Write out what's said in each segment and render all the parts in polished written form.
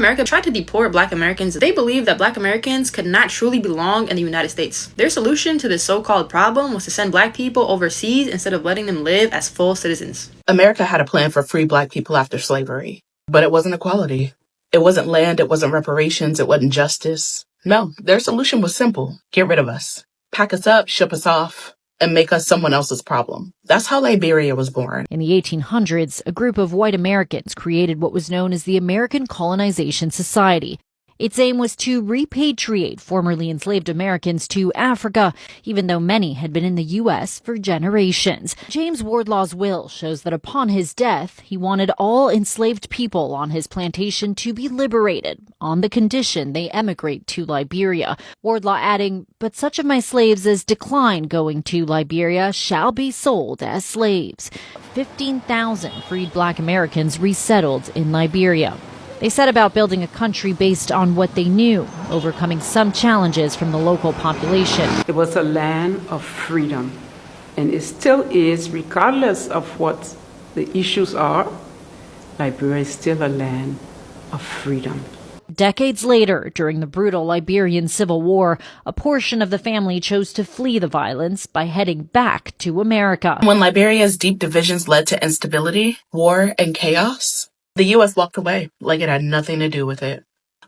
America tried to deport Black Americans. They believed that Black Americans could not truly belong in the United States. Their solution to this so-called problem was to send Black people overseas instead of letting them live as full citizens. America had a plan for free Black people after slavery, but it wasn't equality. It wasn't land, it wasn't reparations, it wasn't justice. No, their solution was simple. Get rid of us. Pack us up, ship us off, and make us someone else's problem. That's how Liberia was born. In the 1800s, a group of white Americans created what was known as the American Colonization Society. Its aim was to repatriate formerly enslaved Americans to Africa, even though many had been in the U.S. for generations. James Wardlaw's will shows that upon his death, he wanted all enslaved people on his plantation to be liberated, on the condition they emigrate to Liberia. Wardlaw adding, "But such of my slaves as decline going to Liberia shall be sold as slaves." 15,000 freed Black Americans resettled in Liberia. They set about building a country based on what they knew, overcoming some challenges from the local population. It was a land of freedom, and it still is, regardless of what the issues are. Liberia is still a land of freedom. Decades later, during the brutal Liberian Civil War, a portion of the family chose to flee the violence by heading back to America. When Liberia's deep divisions led to instability, war, and chaos, the U.S. walked away like it had nothing to do with it.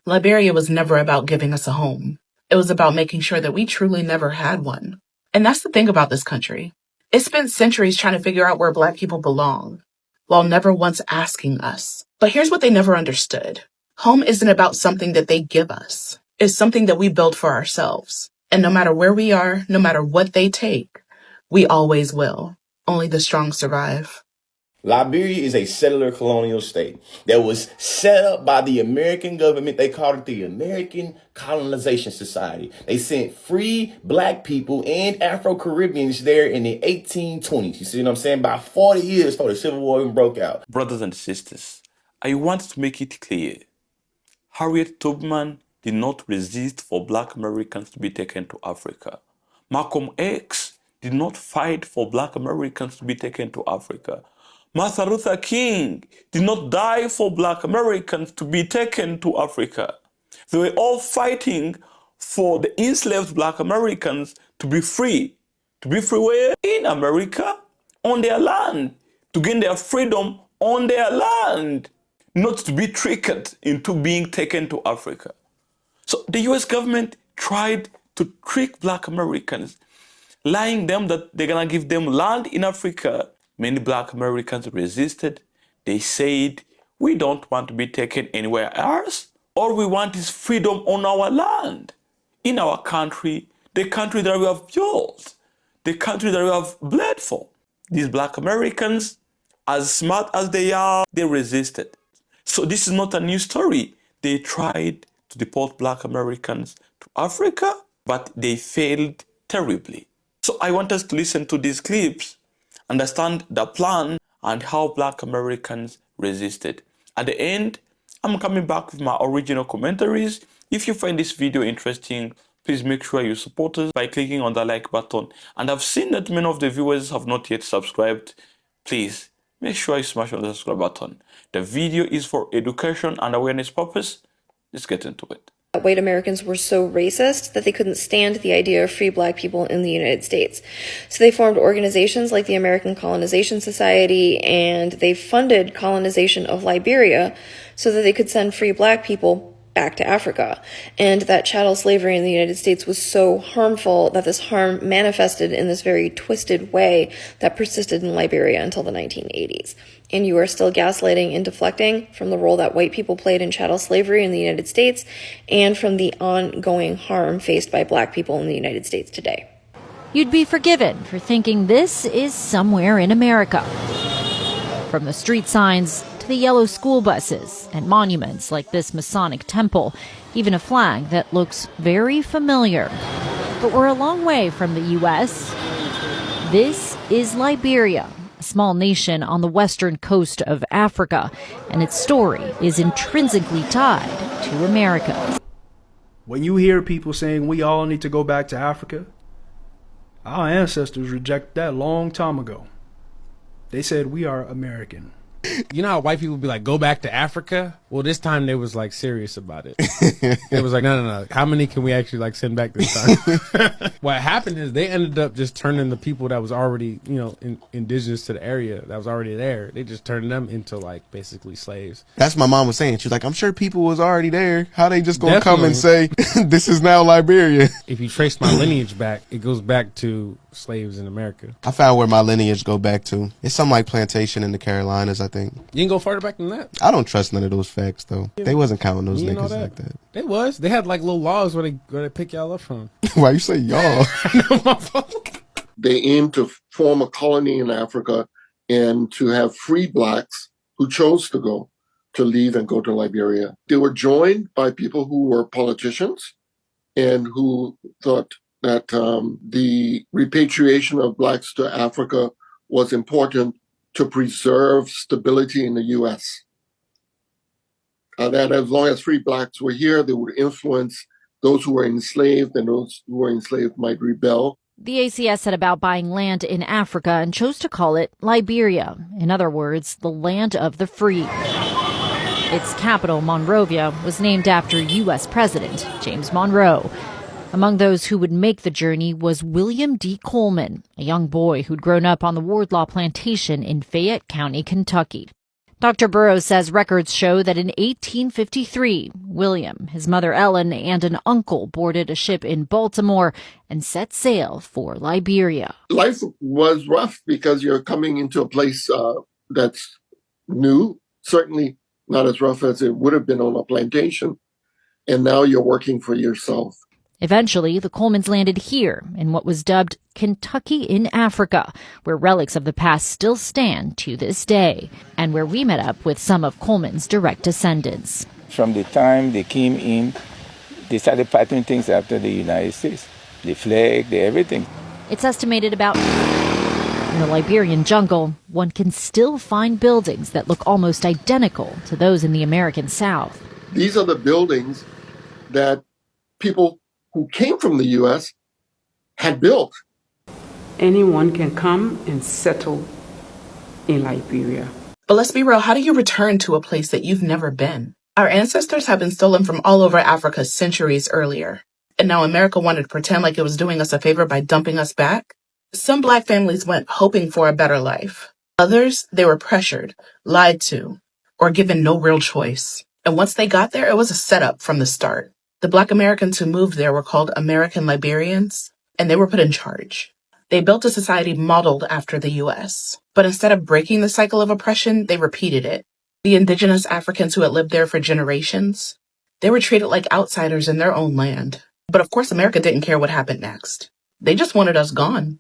Liberia was never about giving us a home. It was about making sure that we truly never had one. And that's the thing about this country. It spent centuries trying to figure out where Black people belong, while never once asking us. But here's what they never understood. Home isn't about something that they give us. It's something that we build for ourselves. And no matter where we are, no matter what they take, we always will. Only the strong survive. Liberia is a settler colonial state that was set up by the American government. They called it the American Colonization Society. They sent free Black people and Afro-Caribbeans there in the 1820s. You see what I'm saying? About 40 years before the Civil War even broke out. Brothers and sisters, I want to make it clear. Harriet Tubman did not resist for Black Americans to be taken to Africa. Malcolm X did not fight for Black Americans to be taken to Africa. Martin Luther King did not die for Black Americans to be taken to Africa. They were all fighting for the enslaved Black Americans to be free. To be free where? In America, on their land. To gain their freedom on their land. Not to be tricked into being taken to Africa. So the US government tried to trick Black Americans, lying them that they're gonna give them land in Africa. Many Black Americans resisted. They said, we don't want to be taken anywhere else. All we want is freedom on our land, in our country, the country that we have built, the country that we have bled for. These Black Americans, as smart as they are, they resisted. So this is not a new story. They tried to deport Black Americans to Africa, but they failed terribly. So I want us to listen to these clips, understand the plan and how Black Americans resisted. At the end, I'm coming back with my original commentaries. If you find this video interesting, please make sure you support us by clicking on the like button. And I've seen that many of the viewers have not yet subscribed. Please make sure you smash on the subscribe button. The video is for education and awareness purpose. Let's get into it. White Americans were so racist that they couldn't stand the idea of free Black people in the United States. So they formed organizations like the American Colonization Society, and they funded colonization of Liberia so that they could send free Black people back to Africa. And that chattel slavery in the United States was so harmful that this harm manifested in this very twisted way that persisted in Liberia until the 1980s. And you are still gaslighting and deflecting from the role that white people played in chattel slavery in the United States and from the ongoing harm faced by Black people in the United States today. You'd be forgiven for thinking this is somewhere in America. From the street signs to the yellow school buses and monuments like this Masonic temple, even a flag that looks very familiar. But we're a long way from the U.S. This is Liberia, a small nation on the western coast of Africa, and its story is intrinsically tied to America. When you hear people saying we all need to go back to Africa, our ancestors rejected that a long time ago. They said we are American. You know how white people be like, go back to Africa? Well, this time they was like serious about it. It was like, no. How many can we actually like send back this time? What happened is they ended up just turning the people that was already, indigenous to the area that was already there. They just turned them into like basically slaves. That's what my mom was saying. She was like, I'm sure people was already there. How they just gonna come and say, this is now Liberia? If you trace my lineage back, it goes back to slaves in America. I found where my lineage go back to. It's something like plantation in the Carolinas, I think. You can go farther back than that. I don't trust none of those facts, though. They wasn't counting those niggas like that. They was. They had like little laws where they pick y'all up from. Why you say y'all? They aimed to form a colony in Africa and to have free blacks who chose to leave and go to Liberia. They were joined by people who were politicians and who thought that the repatriation of blacks to Africa was important to preserve stability in the U.S. That as long as free blacks were here, they would influence those who were enslaved, and those who were enslaved might rebel. The ACS set about buying land in Africa and chose to call it Liberia. In other words, the land of the free. Its capital, Monrovia, was named after U.S. President James Monroe. Among those who would make the journey was William D. Coleman, a young boy who'd grown up on the Wardlaw plantation in Fayette County, Kentucky. Dr. Burroughs says records show that in 1853, William, his mother Ellen, and an uncle boarded a ship in Baltimore and set sail for Liberia. Life was rough because you're coming into a place that's new, certainly not as rough as it would have been on a plantation, and now you're working for yourself. Eventually, the Colemans landed here in what was dubbed Kentucky in Africa, where relics of the past still stand to this day, and where we met up with some of Coleman's direct descendants. From the time they came in, they started patterning things after the United States. The flag, the everything. It's estimated about in the Liberian jungle, one can still find buildings that look almost identical to those in the American South. These are the buildings that people who came from the U.S. had built. Anyone can come and settle in Liberia. But let's be real, how do you return to a place that you've never been? Our ancestors have been stolen from all over Africa centuries earlier. And now America wanted to pretend like it was doing us a favor by dumping us back? Some Black families went hoping for a better life. Others, they were pressured, lied to, or given no real choice. And once they got there, it was a setup from the start. The Black Americans who moved there were called American Liberians, and they were put in charge. They built a society modeled after the U.S. But instead of breaking the cycle of oppression, they repeated it. The indigenous Africans who had lived there for generations, they were treated like outsiders in their own land. But of course, America didn't care what happened next. They just wanted us gone.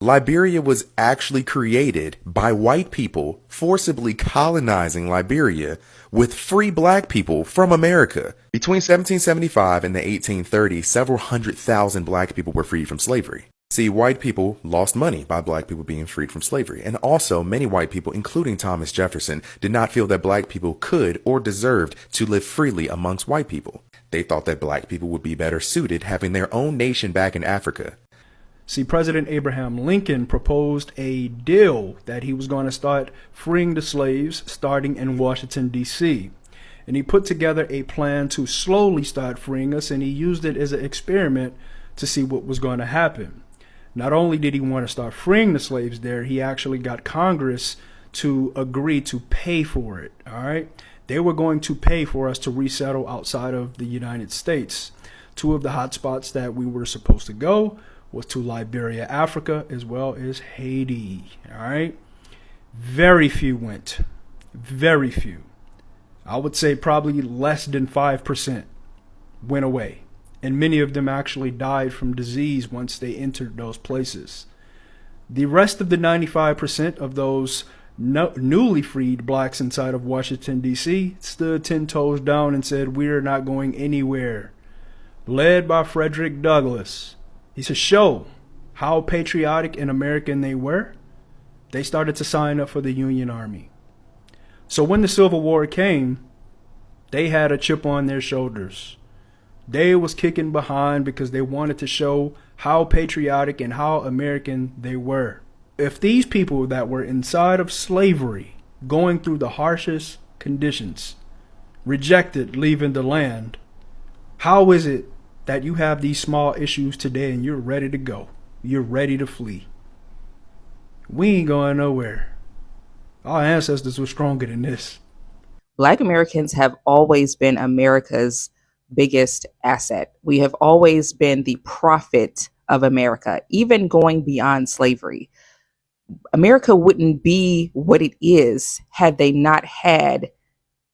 Liberia was actually created by white people forcibly colonizing Liberia with free Black people from America. Between 1775 and the 1830s, several 100,000 Black people were freed from slavery. See, white people lost money by Black people being freed from slavery. And also, many white people, including Thomas Jefferson, did not feel that Black people could or deserved to live freely amongst white people. They thought that Black people would be better suited having their own nation back in Africa. See, President Abraham Lincoln proposed a deal that he was going to start freeing the slaves starting in Washington, D.C. And he put together a plan to slowly start freeing us, and he used it as an experiment to see what was going to happen. Not only did he want to start freeing the slaves there, he actually got Congress to agree to pay for it. All right. They were going to pay for us to resettle outside of the United States. Two of the hot spots that we were supposed to go was to Liberia, Africa, as well as Haiti. All right. Very few went. Very few. I would say probably less than 5% went away. And many of them actually died from disease once they entered those places. The rest of the 95% of those newly freed blacks inside of Washington, D.C. stood 10 toes down and said, "We're not going anywhere." Led by Frederick Douglass. He said, show how patriotic and American they were. They started to sign up for the Union Army. So when the Civil War came, they had a chip on their shoulders. They was kicking behind because they wanted to show how patriotic and how American they were. If these people that were inside of slavery going through the harshest conditions, rejected leaving the land. How is it that you have these small issues today and you're ready to go? You're ready to flee. We ain't going nowhere. Our ancestors were stronger than this. Black Americans have always been America's biggest asset. We have always been the profit of America, even going beyond slavery. America wouldn't be what it is had they not had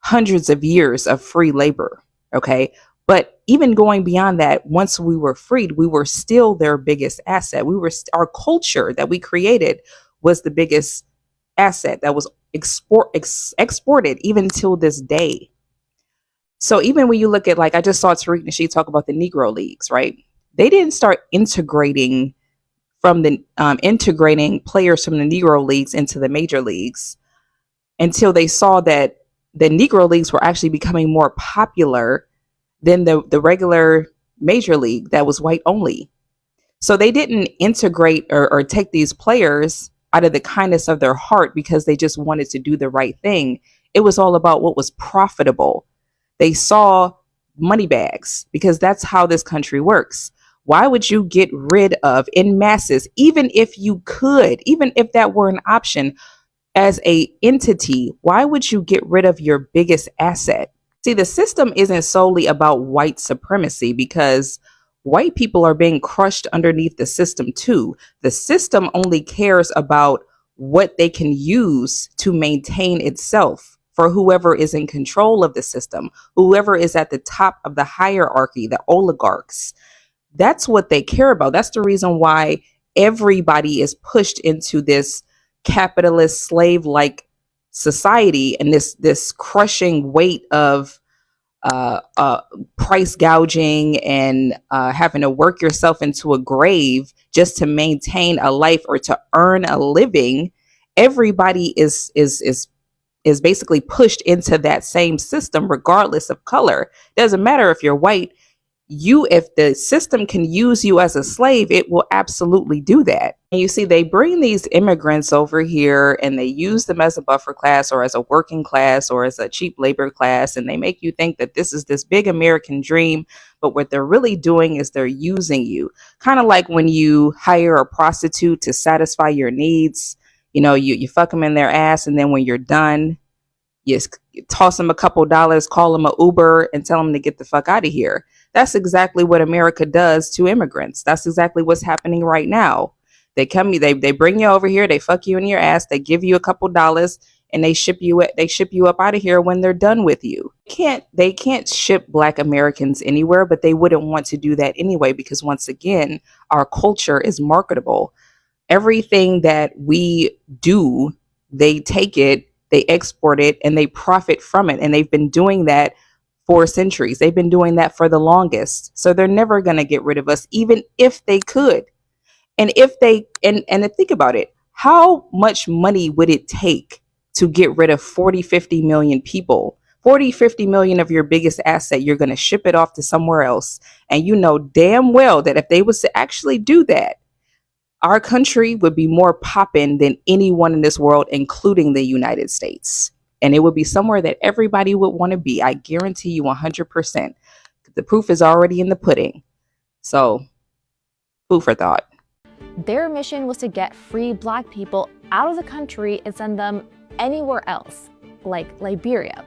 hundreds of years of free labor. Okay. But even going beyond that, once we were freed, we were still their biggest asset. Our culture that we created was the biggest asset that was exported even till this day. So even when you look at, like, I just saw Tariq Nasheed talk about the Negro Leagues, right? They didn't start integrating players from the Negro Leagues into the major leagues until they saw that the Negro Leagues were actually becoming more popular than the regular major league that was white only. So they didn't integrate or take these players out of the kindness of their heart because they just wanted to do the right thing. It was all about what was profitable. They saw money bags because that's how this country works. Why would you get rid of in masses, even if you could, even if that were an option as a entity, why would you get rid of your biggest asset? See, the system isn't solely about white supremacy because white people are being crushed underneath the system too. The system only cares about what they can use to maintain itself for whoever is in control of the system, whoever is at the top of the hierarchy, the oligarchs. That's what they care about. That's the reason why everybody is pushed into this capitalist slave-like society and this crushing weight of price gouging and having to work yourself into a grave just to maintain a life or to earn a living. Everybody is basically pushed into that same system, regardless of color. Doesn't matter if you're white. If the system can use you as a slave, it will absolutely do that. And you see, they bring these immigrants over here and they use them as a buffer class or as a working class or as a cheap labor class. And they make you think that this is this big American dream. But what they're really doing is they're using you. Kind of like when you hire a prostitute to satisfy your needs. You know, you fuck them in their ass. And then when you're done, you toss them a couple dollars, call them an Uber and tell them to get the fuck out of here. That's exactly what America does to immigrants. That's exactly what's happening right now. They bring you over here, they fuck you in your ass, they give you a couple dollars, and they ship you up out of here when they're done with you. They can't ship Black Americans anywhere, but they wouldn't want to do that anyway because once again, our culture is marketable. Everything that we do, they take it, they export it, and they profit from it. And they've been doing that for centuries. They've been doing that for the longest. So they're never going to get rid of us, even if they could. And if they, and think about it, how much money would it take to get rid of 40, 50 million people? 40, 50 million of your biggest asset, you're going to ship it off to somewhere else. And you know damn well that if they was to actually do that, our country would be more poppin' than anyone in this world, including the United States. And it would be somewhere that everybody would want to be. I guarantee you 100%. The proof is already in the pudding. So, food for thought. Their mission was to get free Black people out of the country and send them anywhere else, like Liberia.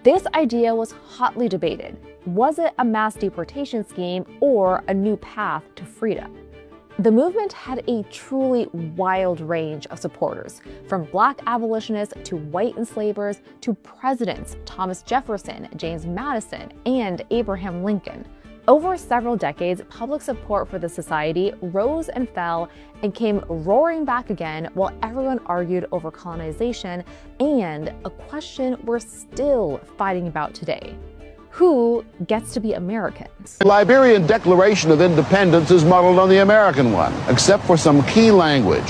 This idea was hotly debated. Was it a mass deportation scheme or a new path to freedom? The movement had a truly wild range of supporters, from Black abolitionists to white enslavers to presidents Thomas Jefferson, James Madison, and Abraham Lincoln. Over several decades, public support for the society rose and fell and came roaring back again while everyone argued over colonization and a question we're still fighting about today. Who gets to be Americans? The Liberian Declaration of Independence is modeled on the American one, except for some key language.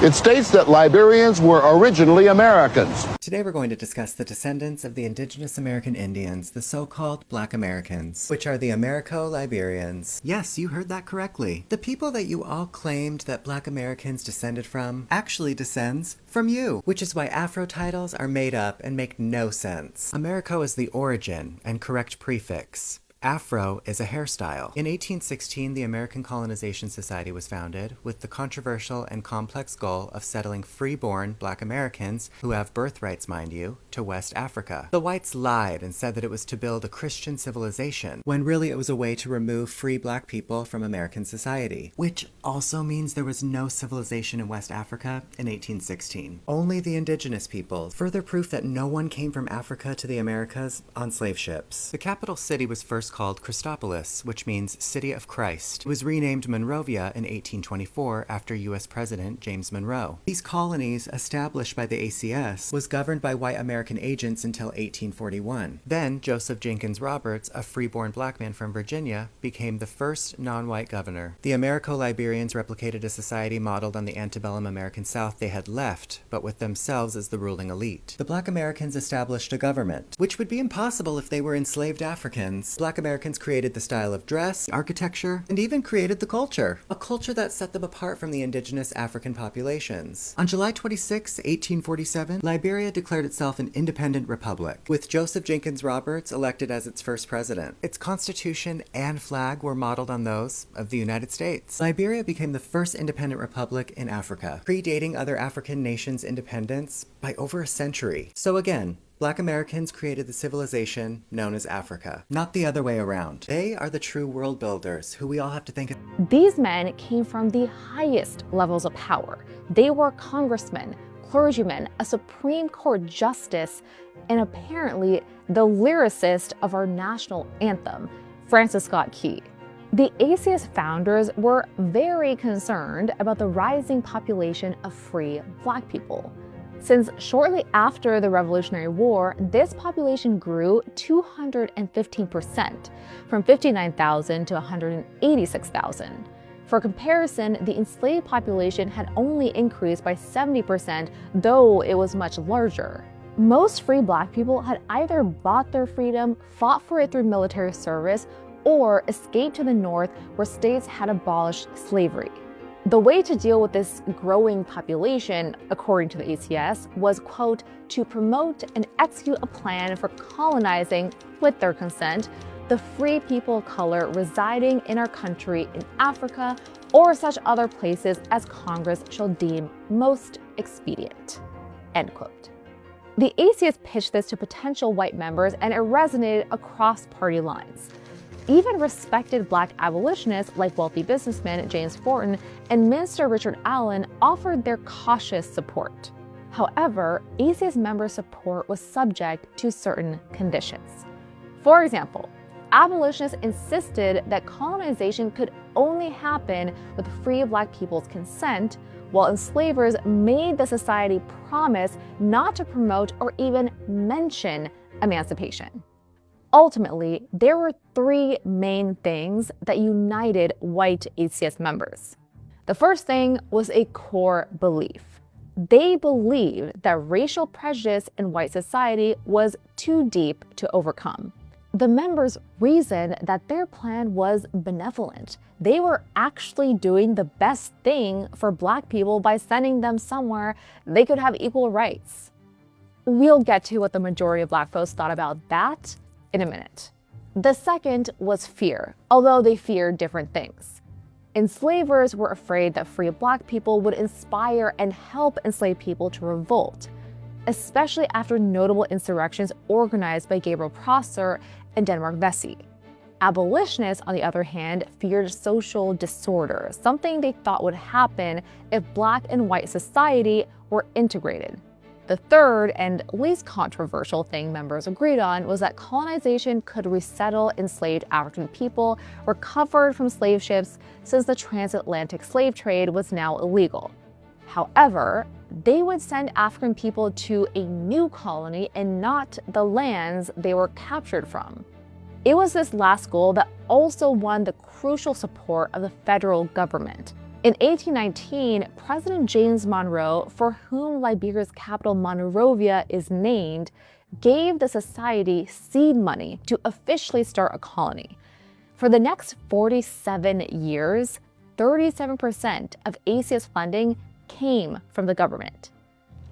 It states that Liberians were originally Americans. Today we're going to discuss the descendants of the indigenous American Indians, the so-called Black Americans, which are the Americo-Liberians. Yes, you heard that correctly. The people that you all claimed that Black Americans descended from actually descends from you, which is why Afro titles are made up and make no sense. Americo is the origin and correct prefix. Afro is a hairstyle. In 1816, the American Colonization Society was founded with the controversial and complex goal of settling free-born Black Americans, who have birthrights, mind you, to West Africa. The whites lied and said that it was to build a Christian civilization, when really it was a way to remove free Black people from American society, which also means there was no civilization in West Africa in 1816. Only the indigenous peoples, further proof that no one came from Africa to the Americas on slave ships. The capital city was first called Christopolis, which means City of Christ. It was renamed Monrovia in 1824 after U.S. President James Monroe. These colonies, established by the ACS, was governed by white American agents until 1841. Then, Joseph Jenkins Roberts, a freeborn Black man from Virginia, became the first non-white governor. The Americo-Liberians replicated a society modeled on the antebellum American South they had left, but with themselves as the ruling elite. The Black Americans established a government, which would be impossible if they were enslaved Africans. Black Americans created the style of dress, architecture, and even created the culture. A culture that set them apart from the indigenous African populations. On July 26, 1847, Liberia declared itself an independent republic, with Joseph Jenkins Roberts elected as its first president. Its constitution and flag were modeled on those of the United States. Liberia became the first independent republic in Africa, predating other African nations' independence by over a century. So again, Black Americans created the civilization known as Africa, not the other way around. They are the true world builders who we all have to think of. These men came from the highest levels of power. They were congressmen, clergymen, a Supreme Court justice, and apparently the lyricist of our national anthem, Francis Scott Key. The ACS founders were very concerned about the rising population of free Black people. Since shortly after the Revolutionary War, this population grew 215%, from 59,000 to 186,000. For comparison, the enslaved population had only increased by 70%, though it was much larger. Most free Black people had either bought their freedom, fought for it through military service, or escaped to the North where states had abolished slavery. The way to deal with this growing population, according to the ACS, was, quote, to promote and execute a plan for colonizing, with their consent, the free people of color residing in our country in Africa or such other places as Congress shall deem most expedient, end quote. The ACS pitched this to potential white members and it resonated across party lines. Even respected Black abolitionists like wealthy businessman James Forten and Minister Richard Allen offered their cautious support. However, ACS member support was subject to certain conditions. For example, abolitionists insisted that colonization could only happen with free Black people's consent, while enslavers made the society promise not to promote or even mention emancipation. Ultimately, there were three main things that united white ACS members. The first thing was a core belief. They believed that racial prejudice in white society was too deep to overcome. The members reasoned that their plan was benevolent. They were actually doing the best thing for Black people by sending them somewhere they could have equal rights. We'll get to what the majority of Black folks thought about that in a minute. The second was fear, although they feared different things. Enslavers were afraid that free Black people would inspire and help enslaved people to revolt, especially after notable insurrections organized by Gabriel Prosser and Denmark Vesey. Abolitionists, on the other hand, feared social disorder, something they thought would happen if Black and white society were integrated. The third and least controversial thing members agreed on was that colonization could resettle enslaved African people recovered from slave ships since the transatlantic slave trade was now illegal. However, they would send African people to a new colony and not the lands they were captured from. It was this last goal that also won the crucial support of the federal government. In 1819, President James Monroe, for whom Liberia's capital Monrovia is named, gave the society seed money to officially start a colony. For the next 47 years, 37% of ACS funding came from the government.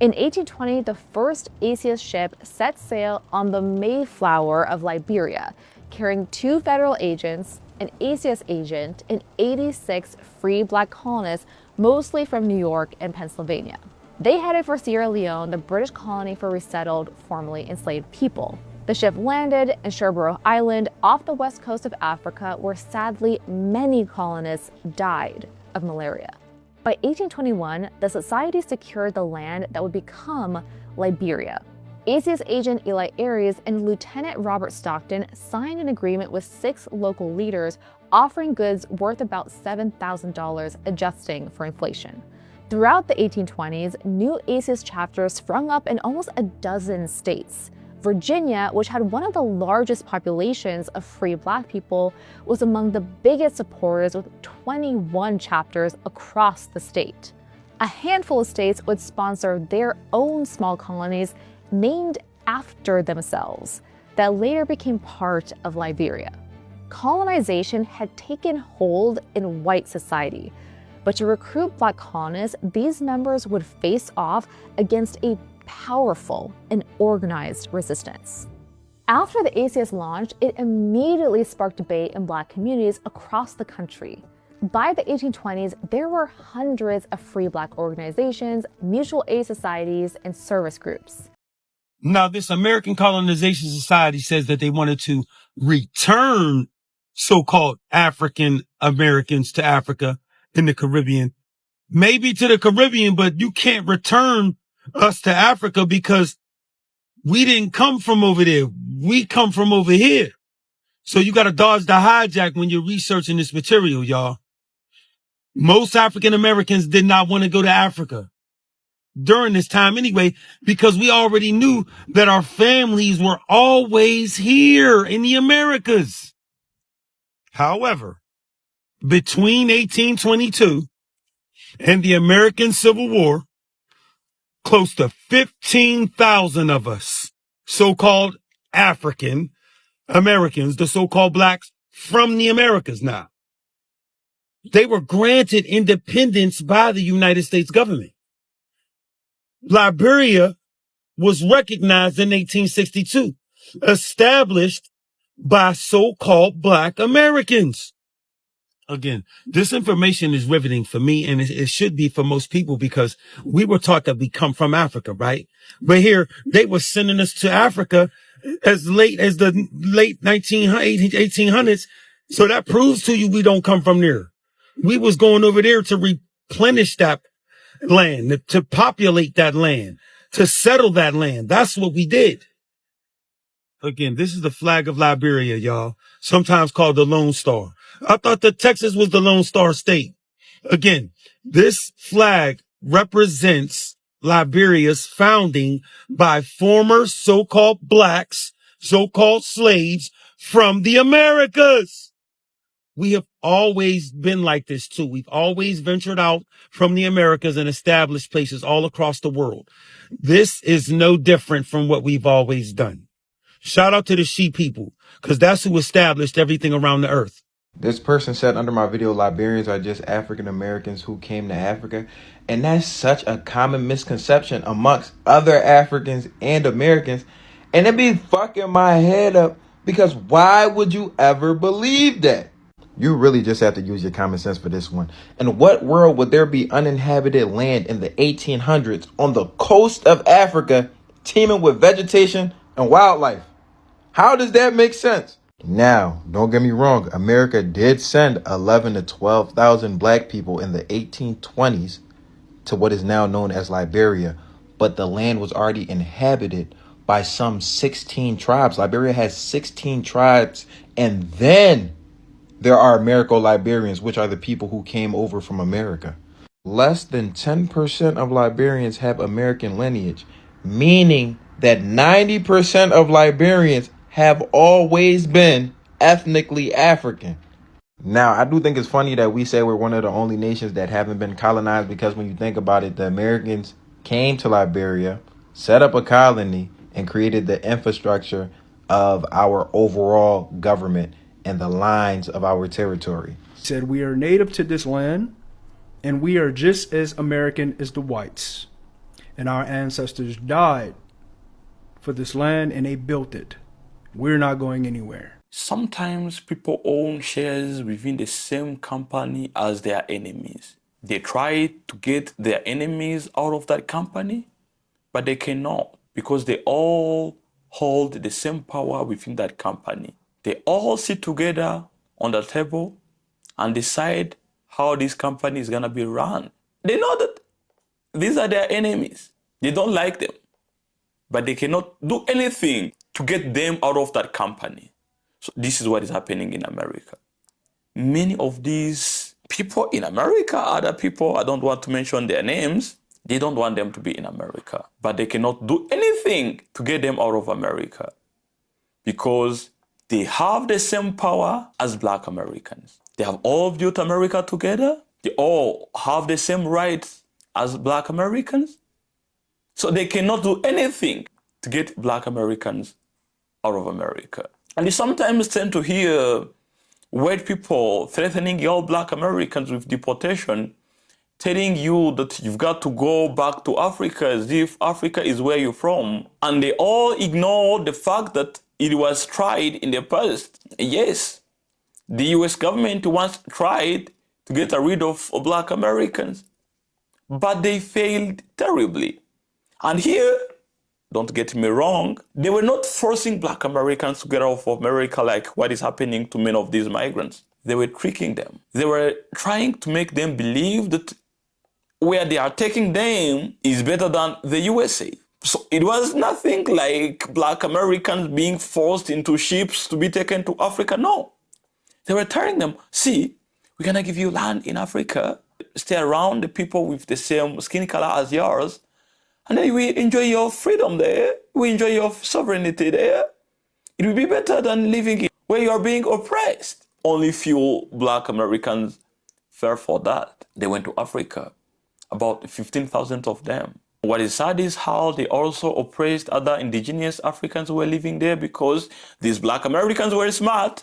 In 1820, the first ACS ship set sail on the Mayflower of Liberia, carrying 2 federal agents, an ACS agent, and 86 free black colonists, mostly from New York and Pennsylvania. They headed for Sierra Leone, the British colony for resettled, formerly enslaved people. The ship landed in Sherboro Island off the west coast of Africa, where sadly many colonists died of malaria. By 1821, the society secured the land that would become Liberia. ACS agent Eli Aries and Lieutenant Robert Stockton signed an agreement with 6 local leaders, offering goods worth about $7,000, adjusting for inflation. Throughout the 1820s, new ACS chapters sprung up in almost a dozen states. Virginia, which had one of the largest populations of free black people, was among the biggest supporters, with 21 chapters across the state. A handful of states would sponsor their own small colonies named after themselves that later became part of Liberia. Colonization had taken hold in white society, but to recruit black colonists, these members would face off against a powerful and organized resistance. After the ACS launched, it immediately sparked debate in black communities across the country. By the 1820s, there were hundreds of free black organizations, mutual aid societies, and service groups. Now, this American Colonization Society says that they wanted to return so-called African Americans to Africa in the Caribbean. Maybe to the Caribbean, but you can't return us to Africa because we didn't come from over there. We come from over here. So you got to dodge the hijack when you're researching this material, y'all. Most African Americans did not want to go to Africa during this time anyway, because we already knew that our families were always here in the Americas. However, between 1822 and the American Civil War, close to 15,000 of us, so-called African Americans, the so-called blacks from the Americas now, they were granted independence by the United States government. Liberia was recognized in 1862, established by so-called black Americans. Again, this information is riveting for me, and it should be for most people, because we were taught that we come from Africa, right? But here, they were sending us to Africa as late as the late 1800s. So that proves to you we don't come from there. We was going over there to replenish that land, to populate that land, to settle that land. That's what we did. Again, this is the flag of Liberia, y'all, sometimes called the Lone Star. I thought that Texas was the Lone Star State. Again, this flag represents Liberia's founding by former so-called blacks, so-called slaves from the Americas. We have always been like this too. We've always ventured out from the Americas and established places all across the world. This is no different from what we've always done. Shout out to the She people, because that's who established everything around the earth. This person said under my video, Liberians are just African Americans who came to Africa. And that's such a common misconception amongst other Africans and Americans. And it be fucking my head up, because why would you ever believe that? You really just have to use your common sense for this one. In what world would there be uninhabited land in the 1800s on the coast of Africa teeming with vegetation and wildlife? How does that make sense? Now, don't get me wrong. America did send 11 to 12,000 black people in the 1820s to what is now known as Liberia, but the land was already inhabited by some 16 tribes. Liberia has 16 tribes, and then there are Americo-Liberians, which are the people who came over from America. Less than 10% of Liberians have American lineage, meaning that 90% of Liberians have always been ethnically African. Now, I do think it's funny that we say we're one of the only nations that haven't been colonized, because when you think about it, the Americans came to Liberia, set up a colony, and created the infrastructure of our overall government and the lines of our territory. Said we are native to this land, and we are just as American as the whites. And our ancestors died for this land, and they built it. We're not going anywhere. Sometimes people own shares within the same company as their enemies. They try to get their enemies out of that company, but they cannot, because they all hold the same power within that company. They all sit together on the table and decide how this company is going to be run. They know that these are their enemies. They don't like them, but they cannot do anything to get them out of that company. So this is what is happening in America. Many of these people in America, other people, I don't want to mention their names, they don't want them to be in America, but they cannot do anything to get them out of America because they have the same power as Black Americans. They have all built America together. They all have the same rights as Black Americans. So they cannot do anything to get Black Americans out of America. And you sometimes tend to hear white people threatening your Black Americans with deportation, telling you that you've got to go back to Africa as if Africa is where you're from. And they all ignore the fact that it was tried in the past. Yes, the US government once tried to get rid of Black Americans, but they failed terribly. And here, don't get me wrong, they were not forcing Black Americans to get out of America like what is happening to many of these migrants. They were tricking them. They were trying to make them believe that where they are taking them is better than the USA. So it was nothing like Black Americans being forced into ships to be taken to Africa. No. They were telling them, see, we're going to give you land in Africa, stay around the people with the same skin color as yours, and then we enjoy your freedom there. We enjoy your sovereignty there. It will be better than living where you are being oppressed. Only few Black Americans fell for that. They went to Africa, about 15,000 of them. What is sad is how they also oppressed other indigenous Africans who were living there, because these Black Americans were smart.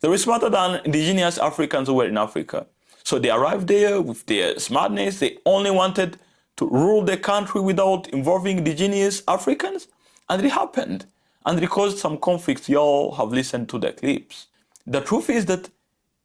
They were smarter than indigenous Africans who were in Africa. So they arrived there with their smartness. They only wanted to rule the country without involving indigenous Africans. And it happened. And it caused some conflicts. Y'all have listened to the clips. The truth is that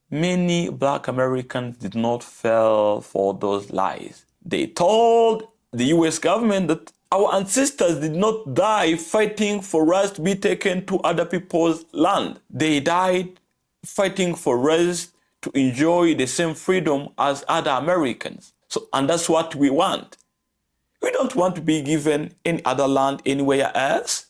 many Black Americans did not fall for those lies. They told the US government that our ancestors did not die fighting for us to be taken to other people's land. They died fighting for us to enjoy the same freedom as other Americans. So, and that's what we want. We don't want to be given any other land anywhere else.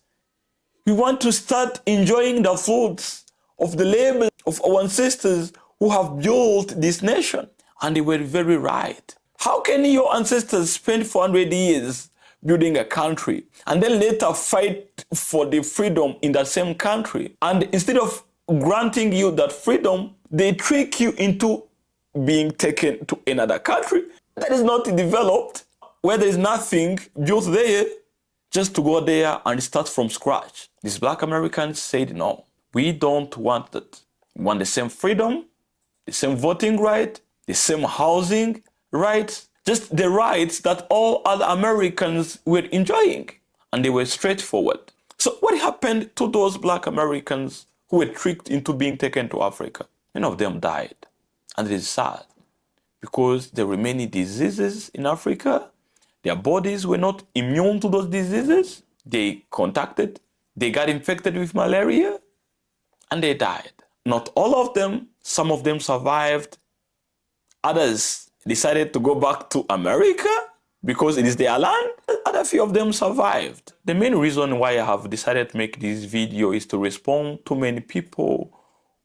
We want to start enjoying the fruits of the labor of our ancestors who have built this nation. And they were very right. How can your ancestors spend 400 years building a country and then later fight for the freedom in that same country? And instead of granting you that freedom, they trick you into being taken to another country that is not developed, where there is nothing built there, just to go there and start from scratch. These Black Americans said, no, we don't want that. We want the same freedom, the same voting right, the same housing rights, just the rights that all other Americans were enjoying. And they were straightforward. So what happened to those Black Americans who were tricked into being taken to Africa? Many of them died. And it is sad, because there were many diseases in Africa. Their bodies were not immune to those diseases. They got infected with malaria, and they died. Not all of them, some of them survived. Others decided to go back to America because it is their land. Other few of them survived. The main reason why I have decided to make this video is to respond to many people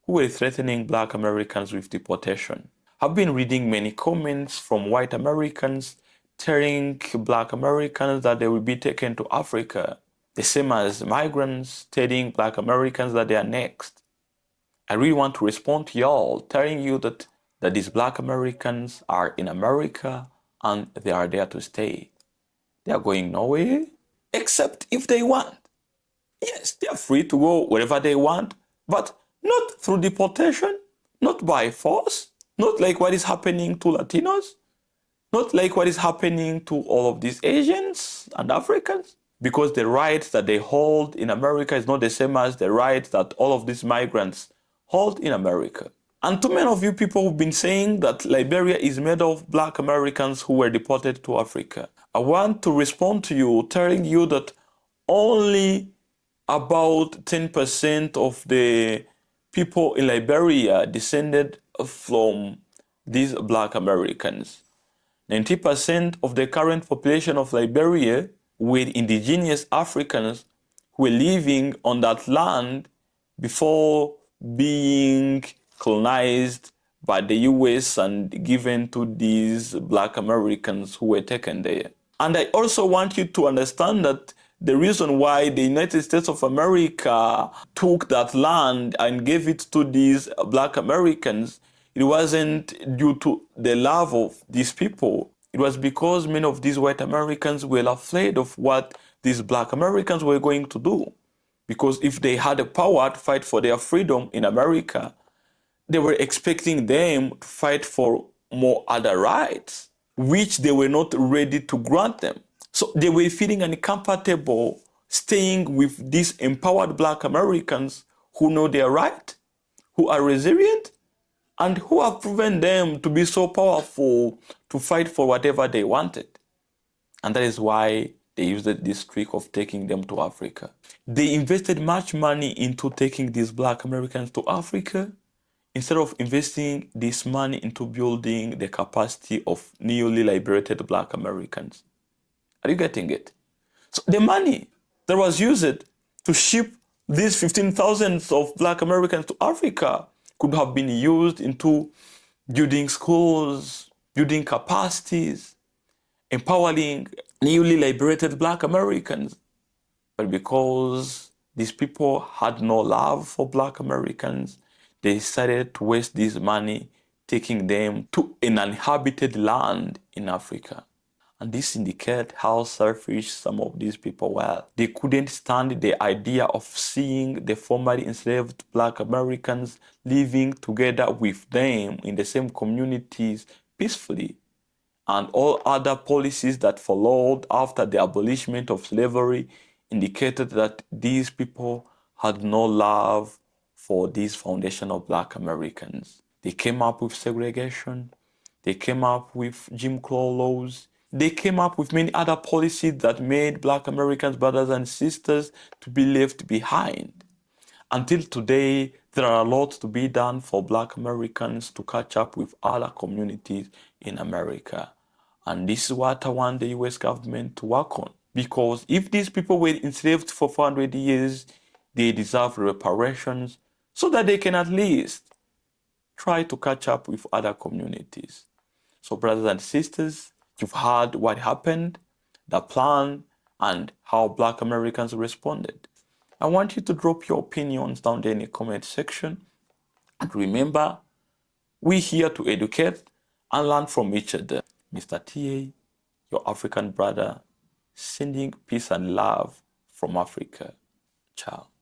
who were threatening Black Americans with deportation. I've been reading many comments from white Americans telling Black Americans that they will be taken to Africa, the same as migrants telling Black Americans that they are next. I really want to respond to y'all, telling you that these black Americans are in America and they are there to stay. They are going nowhere, except if they want. Yes, they are free to go wherever they want, but not through deportation, not by force, not like what is happening to Latinos, not like what is happening to all of these Asians and Africans, because the rights that they hold in America is not the same as the rights that all of these migrants hold in America. And too many of you people who've been saying that Liberia is made of black Americans who were deported to Africa. I want to respond to you telling you that only about 10% of the people in Liberia descended from these black Americans. 90% of the current population of Liberia were indigenous Africans who were living on that land before being colonized by the US and given to these black Americans who were taken there. And I also want you to understand that the reason why the United States of America took that land and gave it to these black Americans, it wasn't due to the love of these people. It was because many of these white Americans were afraid of what these black Americans were going to do. Because if they had the power to fight for their freedom in America, they were expecting them to fight for more other rights, which they were not ready to grant them. So they were feeling uncomfortable staying with these empowered black Americans who know their right, who are resilient, and who have proven them to be so powerful to fight for whatever they wanted. And that is why they used this trick of taking them to Africa. They invested much money into taking these black Americans to Africa instead of investing this money into building the capacity of newly liberated black Americans. Are you getting it? So the money that was used to ship these 15,000 of black Americans to Africa could have been used into building schools, building capacities, empowering newly liberated black Americans. But because these people had no love for black Americans, they decided to waste this money taking them to an uninhabited land in Africa. And this indicates how selfish some of these people were. They couldn't stand the idea of seeing the formerly enslaved black Americans living together with them in the same communities peacefully. And all other policies that followed after the abolishment of slavery indicated that these people had no love for these foundational black Americans. They came up with segregation, they came up with Jim Crow laws, they came up with many other policies that made black Americans, brothers and sisters, to be left behind. Until today, there are a lot to be done for black Americans to catch up with other communities in America. And this is what I want the US government to work on. Because if these people were enslaved for 400 years, they deserve reparations so that they can at least try to catch up with other communities. So brothers and sisters, you've heard what happened, the plan, and how black Americans responded. I want you to drop your opinions down there in the comment section. And remember, we're here to educate and learn from each other. Mr. TA, your African brother, sending peace and love from Africa. Ciao.